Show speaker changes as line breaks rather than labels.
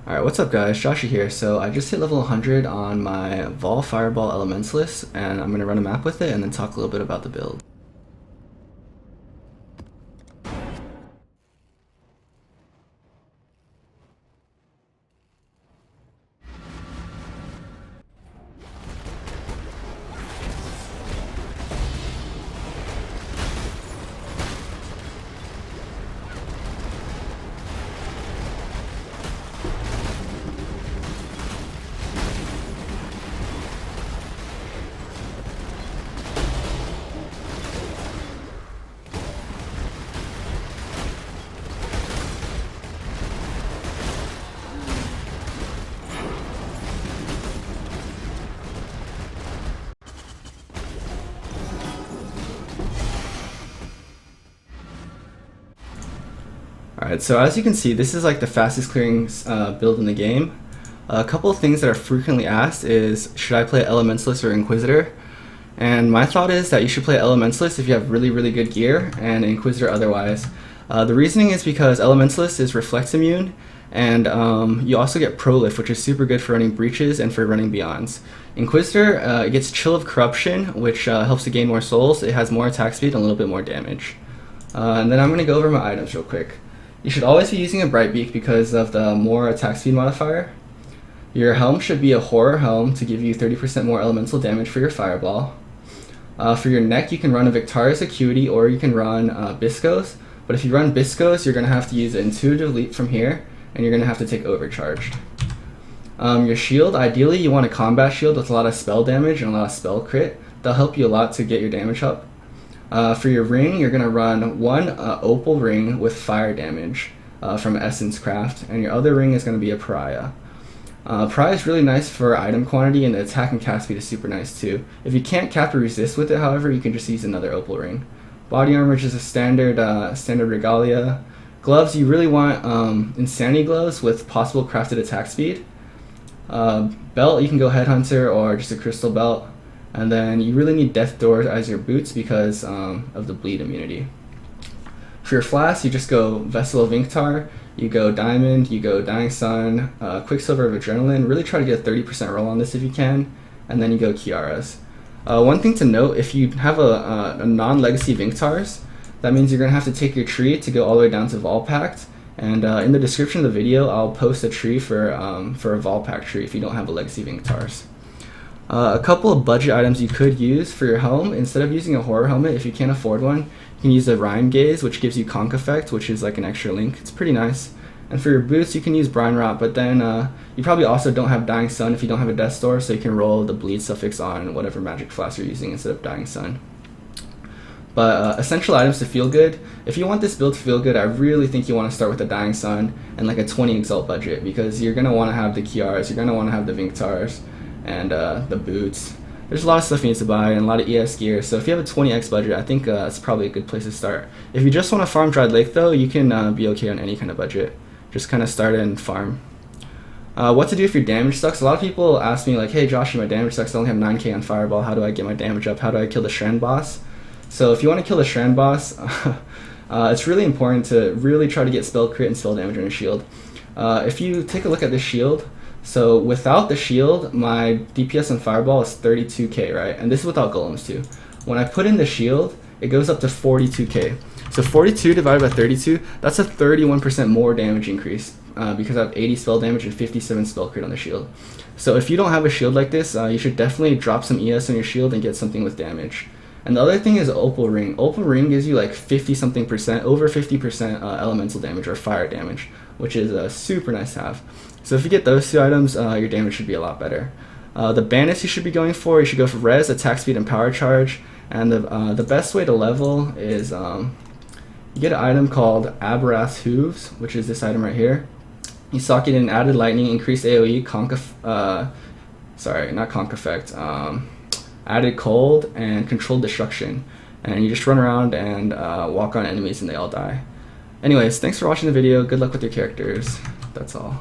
Alright, what's up guys? Joshy here. So I just hit level 100 on my Vaal Fireball Elementalist, and I'm going to run a map with it and then talk a little bit about the build. Alright, so as you can see, this is like the fastest clearing build in the game. A couple of things that are frequently asked is, should I play Elementalist or Inquisitor? And my thought is that you should play Elementalist if you have really good gear, and Inquisitor otherwise. The reasoning is because Elementalist is Reflex immune, and you also get Prolift, which is super good for running breaches and for running beyonds. Inquisitor it gets Chill of Corruption, which helps to gain more souls. It has more attack speed and a little bit more damage. And then I'm going to go over my items real quick. You should always be using a Bright Beak because of the more attack speed modifier. Your helm should be a Horror Helm to give you 30% more elemental damage for your Fireball. For your neck, you can run a Victarious Acuity or you can run Biscos. But if you run Biscos, you're going to have to use an Intuitive Leap from here, and you're going to have to take Overcharged. Your shield, ideally you want a combat shield with a lot of spell damage and a lot of spell crit. That'll help you a lot to get your damage up. For your ring, you're going to run one Opal Ring with fire damage from Essence Craft, and your other ring is going to be a Pariah. Pariah is really nice for item quantity, and the attack and cast speed is super nice too. If you can't cap or resist with it, however, you can just use another Opal Ring. Body armor, which is a standard regalia. Gloves, you really want Insanity Gloves with possible crafted attack speed. Belt, you can go Headhunter or just a Crystal Belt. And then you really need Death Door as your boots because of the bleed immunity. For your flasks, you just go Vessel of Vinktar, you go Diamond, you go Dying Sun, Quicksilver of Adrenaline. Really try to get a 30% roll on this if you can, and then you go Kiaras. One thing to note, if you have a non-legacy Vinktars, that means you're going to have to take your tree to go all the way down to Vaal Pact. And in the description of the video, I'll post a tree for a Vaal Pact tree if you don't have a legacy Vinktars. A couple of budget items you could use for your helm. Instead of using a horror helmet, if you can't afford one, you can use a Rhyme Gaze, which gives you Conk Effect, which is like an extra link. It's pretty nice. And for your boots, you can use Brine Rot, but then you probably also don't have Dying Sun if you don't have a Death Door, so you can roll the bleed suffix on whatever magic flask you're using instead of Dying Sun. But essential items to feel good. If you want this build to feel good, I really think you want to start with the Dying Sun and like a 20 Exalt budget, because you're going to want to have the Kiaras, you're going to want to have the Vinktars, and the boots. There's a lot of stuff you need to buy and a lot of ES gear, so if you have a 20x budget, I think it's probably a good place to start. If you just want to farm Dried Lake though, you can be okay on any kind of budget. Just kind of start and farm. What to do if your damage sucks? A lot of people ask me like, hey Josh, my damage sucks, I only have 9k on Fireball, how do I get my damage up? How do I kill the Shrine boss? So if you want to kill the Shrine boss, it's really important to really try to get spell crit and spell damage on your shield. If you take a look at this shield, so without the shield, my DPS on Fireball is 32k, right? And this is without golems too. When I put in the shield, it goes up to 42k. So 42 divided by 32, that's a 31% more damage increase because I have 80 spell damage and 57 spell crit on the shield. So if you don't have a shield like this, you should definitely drop some ES on your shield and get something with damage. And the other thing is Opal Ring. Opal Ring gives you like 50 something percent, over 50% elemental damage or fire damage, which is super nice to have. So if you get those two items, your damage should be a lot better. The bandits you should be going for, you should go for res, attack speed, and power charge. And the best way to level is you get an item called Aberrath's Hooves, which is this item right here. You socket in added lightning, increased AoE, not conk effect, added cold, and controlled destruction. And you just run around and walk on enemies and they all die. Anyways, thanks for watching the video. Good luck with your characters. That's all.